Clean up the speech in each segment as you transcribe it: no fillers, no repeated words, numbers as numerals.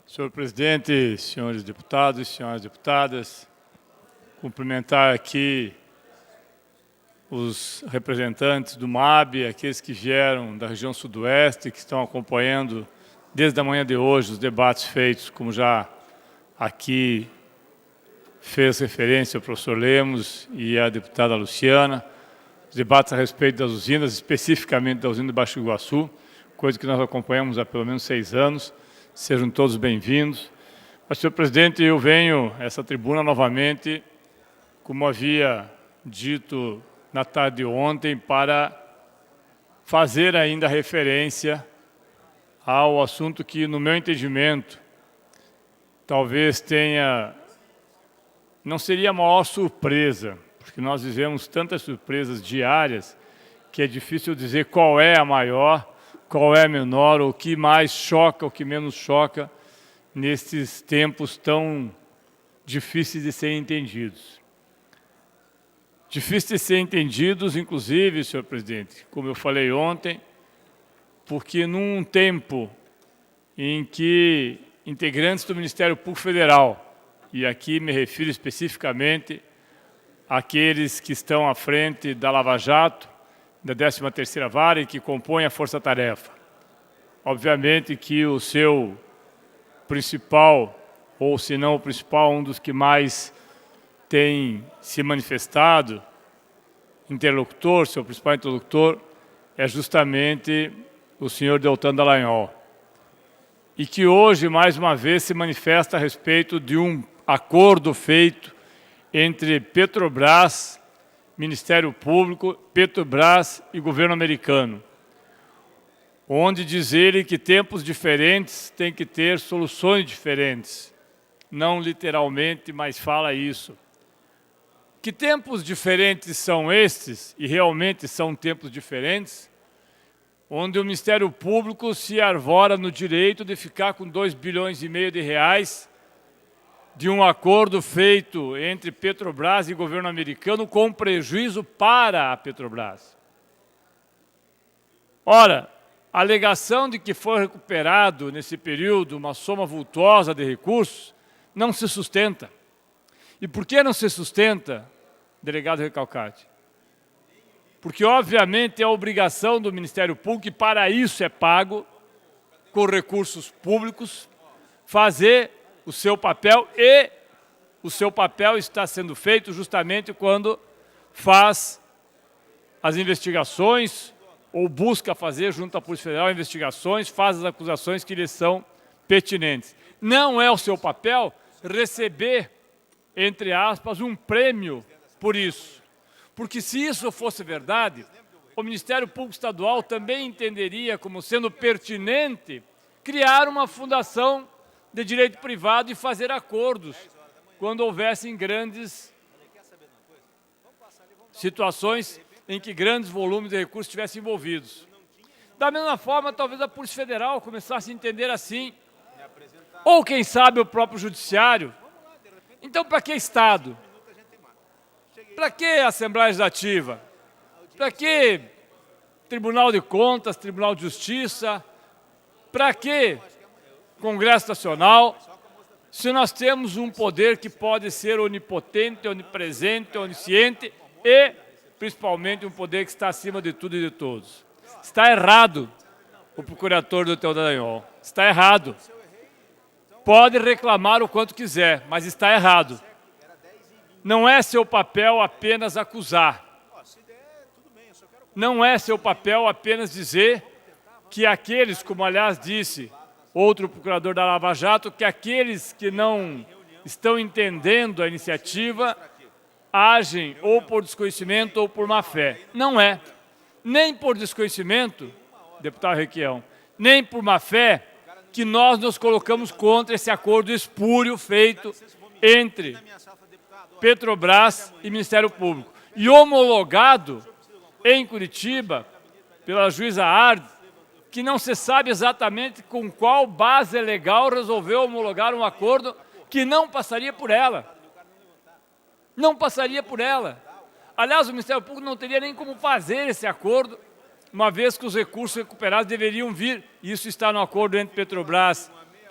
Senhor presidente, senhores deputados e senhoras deputadas, cumprimentar aqui os representantes do MAB, aqueles que vieram da região sudoeste, que estão acompanhando desde a manhã de hoje os debates feitos, como já aqui fez referência o professor Lemos e a deputada Luciana, os debates a respeito das usinas, especificamente da usina de Baixo Iguaçu, coisa que nós acompanhamos há pelo menos 6 anos. Sejam todos bem-vindos. Mas, senhor presidente, eu venho a essa tribuna novamente, como havia dito na tarde de ontem, para fazer ainda referência ao assunto que, no meu entendimento, talvez não seria a maior surpresa, porque nós vivemos tantas surpresas diárias que é difícil dizer qual é a maior, qual é a menor, o que mais choca, o que menos choca nesses tempos tão difíceis de serem entendidos. Difíceis de serem entendidos, inclusive, senhor presidente, como eu falei ontem, porque num tempo em que integrantes do Ministério Público Federal, e aqui me refiro especificamente àqueles que estão à frente da Lava Jato, da 13ª Vara e que compõem a Força-Tarefa. Obviamente que o seu principal, ou se não o principal, um dos que mais tem se manifestado, interlocutor, seu principal interlocutor, é justamente o senhor Deltan Dallagnol. E que hoje, mais uma vez, se manifesta a respeito de um acordo feito entre Petrobras, Ministério Público, Petrobras e governo americano, onde diz ele que tempos diferentes têm que ter soluções diferentes. Não literalmente, mas fala isso. Que tempos diferentes são estes, e realmente são tempos diferentes, onde o Ministério Público se arvora no direito de ficar com 2,5 bilhões de reais de um acordo feito entre Petrobras e governo americano com prejuízo para a Petrobras. Ora, a alegação de que foi recuperado nesse período uma soma vultosa de recursos não se sustenta. E por que não se sustenta, delegado Recalcati? Porque, obviamente, é a obrigação do Ministério Público, e para isso é pago com recursos públicos, fazer o seu papel, e o seu papel está sendo feito justamente quando faz as investigações ou busca fazer junto à Polícia Federal investigações, faz as acusações que lhes são pertinentes. Não é o seu papel receber, entre aspas, um prêmio por isso. Porque se isso fosse verdade, o Ministério Público Estadual também entenderia como sendo pertinente criar uma fundação de direito privado e fazer acordos quando houvessem grandes situações em que grandes volumes de recursos estivessem envolvidos. Da mesma forma, talvez a Polícia Federal começasse a entender assim, ou quem sabe o próprio Judiciário. Então, para que Estado? Para que Assembleia Legislativa? Para que Tribunal de Contas, Tribunal de Justiça? Para que Congresso Nacional, se nós temos um poder que pode ser onipotente, onipresente, onisciente e, principalmente, um poder que está acima de tudo e de todos? Está errado o procurador do Deltan Dallagnol. Está errado. Pode reclamar o quanto quiser, mas está errado. Não é seu papel apenas acusar. Não é seu papel apenas dizer que aqueles, como aliás disse outro procurador da Lava Jato, que aqueles que não estão entendendo a iniciativa agem ou por desconhecimento ou por má fé. Não é. Nem por desconhecimento, deputado Requião, nem por má fé, que nós nos colocamos contra esse acordo espúrio feito entre Petrobras e Ministério Público. E homologado em Curitiba pela juíza Ardes, que não se sabe exatamente com qual base legal resolveu homologar um acordo que não passaria por ela. Não passaria por ela. Aliás, o Ministério Público não teria nem como fazer esse acordo, uma vez que os recursos recuperados deveriam vir, isso está no acordo entre Petrobras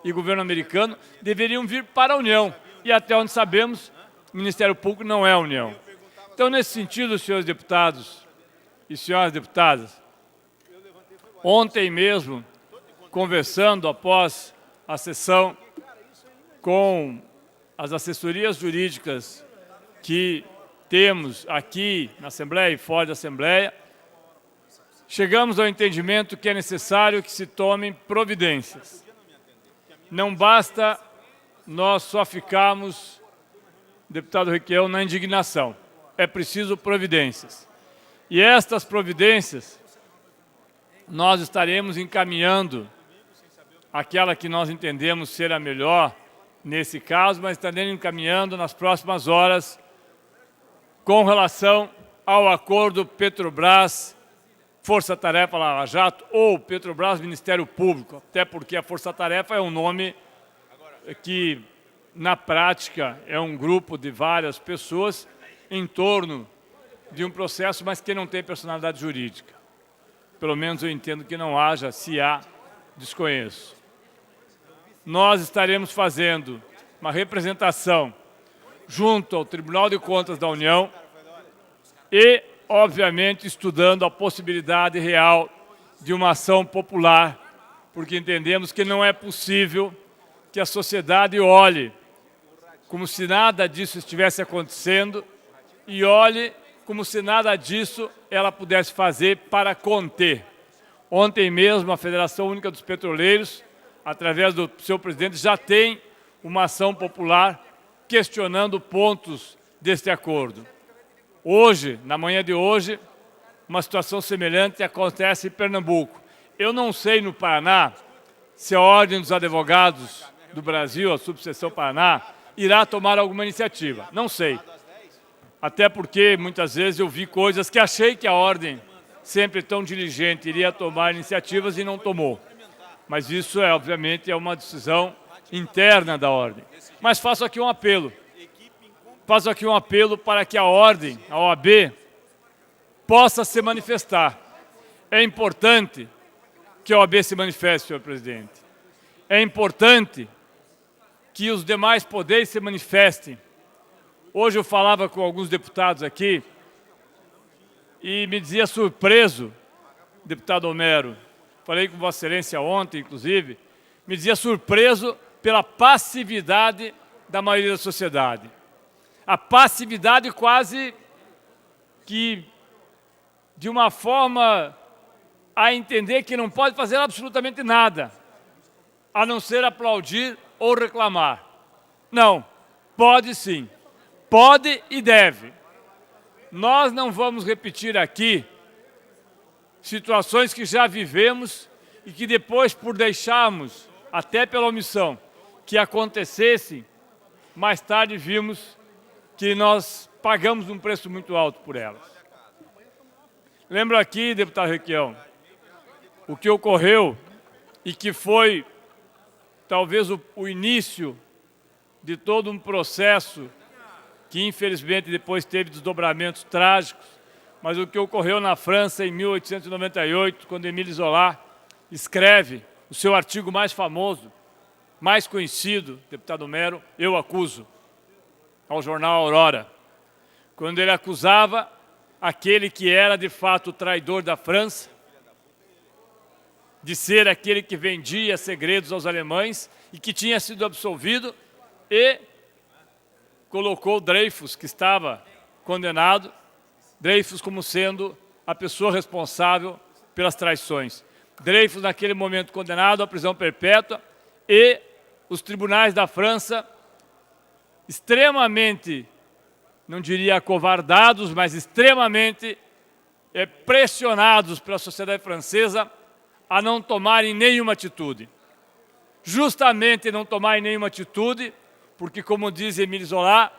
e governo americano deveriam vir para a União. E até onde sabemos, o Ministério Público não é a União. Então, nesse sentido, senhores deputados e senhoras deputadas, ontem mesmo, conversando após a sessão com as assessorias jurídicas que temos aqui na Assembleia e fora da Assembleia, chegamos ao entendimento que é necessário que se tomem providências. Não basta nós só ficarmos, deputado Requião, na indignação. É preciso providências. E estas providências nós estaremos encaminhando aquela que nós entendemos ser a melhor nesse caso, mas estaremos encaminhando nas próximas horas com relação ao acordo Petrobras Força Tarefa Lava Jato ou Petrobras Ministério Público, até porque a Força Tarefa é um nome que, na prática, é um grupo de várias pessoas em torno de um processo, mas que não tem personalidade jurídica. Pelo menos eu entendo que não haja, se há, desconheço. Nós estaremos fazendo uma representação junto ao Tribunal de Contas da União e, obviamente, estudando a possibilidade real de uma ação popular, porque entendemos que não é possível que a sociedade olhe como se nada disso estivesse acontecendo e olhe como se nada disso ela pudesse fazer para conter. Ontem mesmo, a Federação Única dos Petroleiros, através do seu presidente, já tem uma ação popular questionando pontos deste acordo. Hoje, na manhã de hoje, uma situação semelhante acontece em Pernambuco. Eu não sei no Paraná se a Ordem dos Advogados do Brasil, a subseção Paraná, irá tomar alguma iniciativa. Não sei. Até porque, muitas vezes, eu vi coisas que achei que a Ordem, sempre tão diligente, iria tomar iniciativas e não tomou. Mas isso, obviamente, é uma decisão interna da Ordem. Mas faço aqui um apelo. Faço aqui um apelo para que a Ordem, a OAB, possa se manifestar. É importante que a OAB se manifeste, senhor presidente. É importante que os demais poderes se manifestem. Hoje eu falava com alguns deputados aqui e me dizia surpreso, deputado Homero, falei com Vossa Excelência ontem, inclusive, me dizia surpreso pela passividade da maioria da sociedade. A passividade quase que de uma forma a entender que não pode fazer absolutamente nada, a não ser aplaudir ou reclamar. Não, pode sim. Pode e deve. Nós não vamos repetir aqui situações que já vivemos e que depois, por deixarmos, até pela omissão, que acontecessem, mais tarde vimos que nós pagamos um preço muito alto por elas. Lembro aqui, deputado Requião, o que ocorreu e que foi talvez o início de todo um processo que infelizmente depois teve desdobramentos trágicos, mas o que ocorreu na França em 1898, quando Émile Zola escreve o seu artigo mais famoso, mais conhecido, deputado Homero, Eu Acuso, ao jornal Aurora, quando ele acusava aquele que era de fato o traidor da França, de ser aquele que vendia segredos aos alemães e que tinha sido absolvido e colocou Dreyfus, que estava condenado, Dreyfus como sendo a pessoa responsável pelas traições. Dreyfus, naquele momento, condenado à prisão perpétua e os tribunais da França, extremamente, não diria acovardados, mas extremamente pressionados pela sociedade francesa a não tomarem nenhuma atitude. Justamente não tomarem nenhuma atitude, porque, como diz Émile Zola,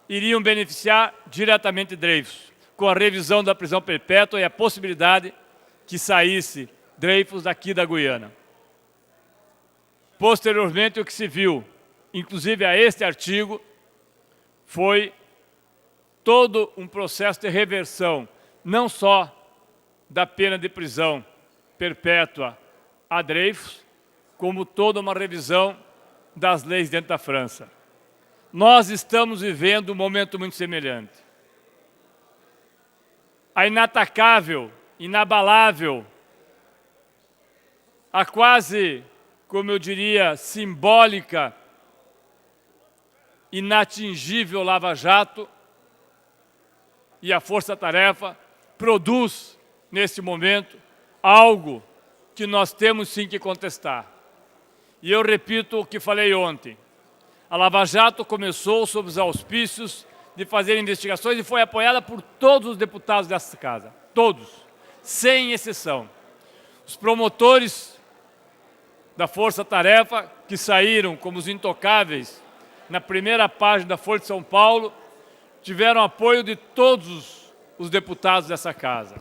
iriam beneficiar diretamente Dreyfus, com a revisão da prisão perpétua e a possibilidade que saísse Dreyfus daqui da Guiana. Posteriormente, o que se viu, inclusive a este artigo, foi todo um processo de reversão, não só da pena de prisão perpétua a Dreyfus, como toda uma revisão das leis dentro da França. Nós estamos vivendo um momento muito semelhante. A inatacável, inabalável, a quase, como eu diria, simbólica, inatingível Lava Jato e a Força Tarefa produz, nesse momento, algo que nós temos sim que contestar. E eu repito o que falei ontem. A Lava Jato começou sob os auspícios de fazer investigações e foi apoiada por todos os deputados dessa casa. Todos, sem exceção. Os promotores da Força Tarefa, que saíram como os intocáveis na primeira página da Folha de São Paulo, tiveram apoio de todos os deputados dessa casa.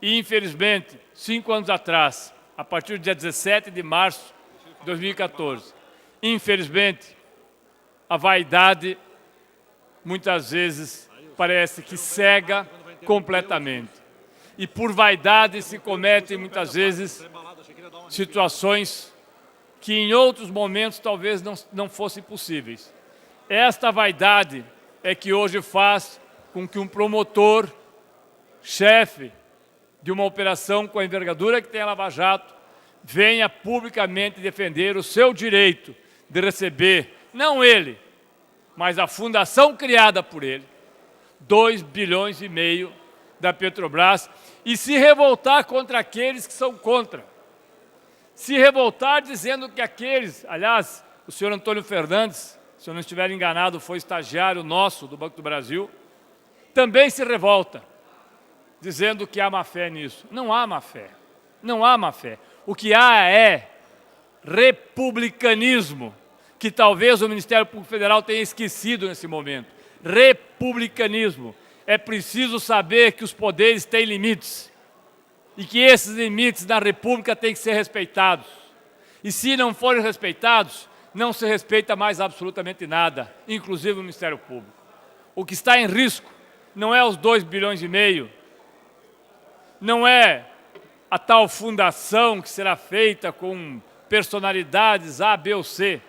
E, infelizmente, 5 anos atrás, a partir do dia 17 de março de 2014, infelizmente, a vaidade, muitas vezes, parece que cega completamente. E por vaidade se cometem, muitas vezes, situações que em outros momentos talvez não fossem possíveis. Esta vaidade é que hoje faz com que um promotor, chefe de uma operação com a envergadura que tem a Lava Jato, venha publicamente defender o seu direito de receber, não ele, mas a fundação criada por ele, 2,5 bilhões da Petrobras, e se revoltar contra aqueles que são contra. Se revoltar dizendo que aqueles, aliás, o senhor Antônio Fernandes, se eu não estiver enganado, foi estagiário nosso do Banco do Brasil, também se revolta, dizendo que há má fé nisso. Não há má fé. Não há má fé. O que há é republicanismo, que talvez o Ministério Público Federal tenha esquecido nesse momento. Republicanismo. É preciso saber que os poderes têm limites e que esses limites na República têm que ser respeitados. E se não forem respeitados, não se respeita mais absolutamente nada, inclusive o Ministério Público. O que está em risco não é os 2,5 bilhões, não é a tal fundação que será feita com personalidades A, B ou C.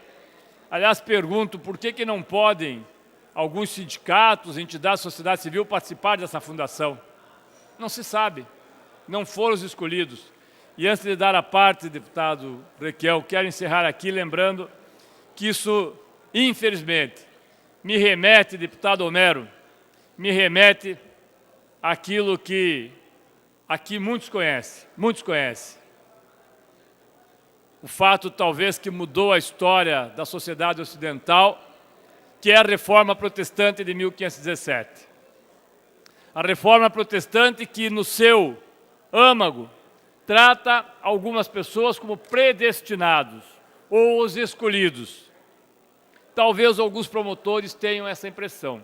Aliás, pergunto por que não podem alguns sindicatos, entidades da sociedade civil participar dessa fundação. Não se sabe, não foram os escolhidos. E antes de dar a parte, deputado Requião, quero encerrar aqui lembrando que isso, infelizmente, me remete, deputado Homero, me remete àquilo que aqui muitos conhecem. O fato, talvez, que mudou a história da sociedade ocidental, que é a Reforma Protestante de 1517. A Reforma Protestante que, no seu âmago, trata algumas pessoas como predestinados ou os escolhidos. Talvez alguns promotores tenham essa impressão,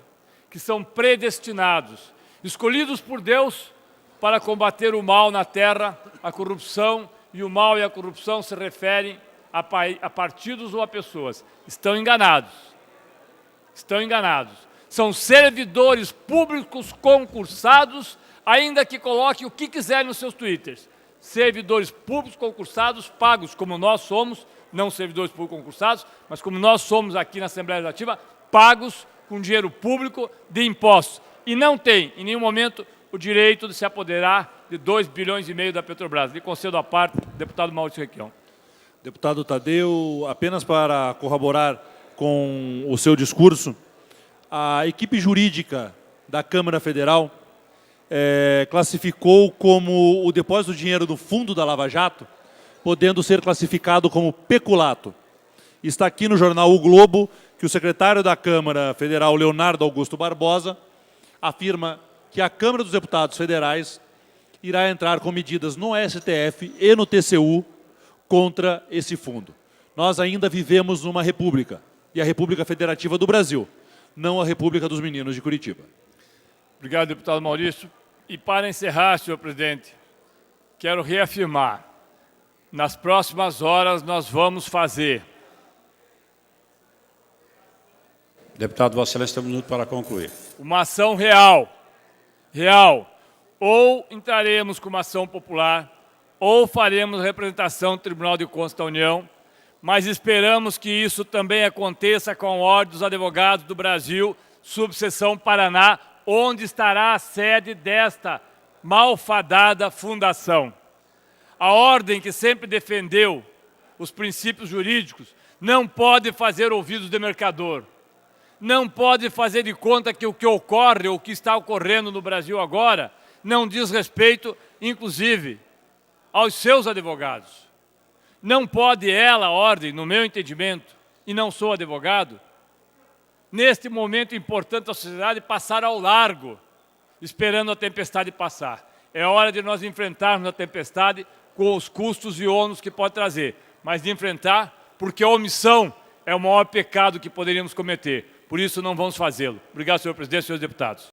que são predestinados, escolhidos por Deus para combater o mal na terra, a corrupção, e o mal e a corrupção se referem a partidos ou a pessoas. Estão enganados. Estão enganados. São servidores públicos concursados, ainda que coloquem o que quiserem nos seus twitters. Servidores públicos concursados, pagos como nós somos, não servidores públicos concursados, mas como nós somos aqui na Assembleia Legislativa, pagos com dinheiro público de impostos. E não tem, em nenhum momento, o direito de se apoderar de 2,5 bilhões da Petrobras. Lhe concedo a parte, deputado Maurício Requião. Deputado Tadeu, apenas para corroborar com o seu discurso, a equipe jurídica da Câmara Federal classificou como o depósito de dinheiro no fundo da Lava Jato, podendo ser classificado como peculato. Está aqui no jornal O Globo que o secretário da Câmara Federal, Leonardo Augusto Barbosa, afirma que a Câmara dos Deputados Federais irá entrar com medidas no STF e no TCU contra esse fundo. Nós ainda vivemos numa república, e a República Federativa do Brasil, não a República dos Meninos de Curitiba. Obrigado, deputado Maurício. E para encerrar, senhor presidente, quero reafirmar, nas próximas horas nós vamos fazer. Deputado, Vossa Excelência tem um minuto para concluir. Uma ação real. Ou entraremos com uma ação popular, ou faremos representação do Tribunal de Contas da União mas esperamos que isso também aconteça com a Ordem dos Advogados do Brasil, subseção Paraná, onde estará a sede desta malfadada fundação. A ordem que sempre defendeu os princípios jurídicos não pode fazer ouvidos de mercador, não pode fazer de conta que o que ocorre ou o que está ocorrendo no Brasil agora não diz respeito, inclusive, aos seus advogados. Não pode ela, a ordem, no meu entendimento, e não sou advogado, neste momento importante da sociedade, passar ao largo, esperando a tempestade passar. É hora de nós enfrentarmos a tempestade com os custos e ônus que pode trazer, mas de enfrentar, porque a omissão é o maior pecado que poderíamos cometer. Por isso não vamos fazê-lo. Obrigado, senhor presidente e senhores deputados.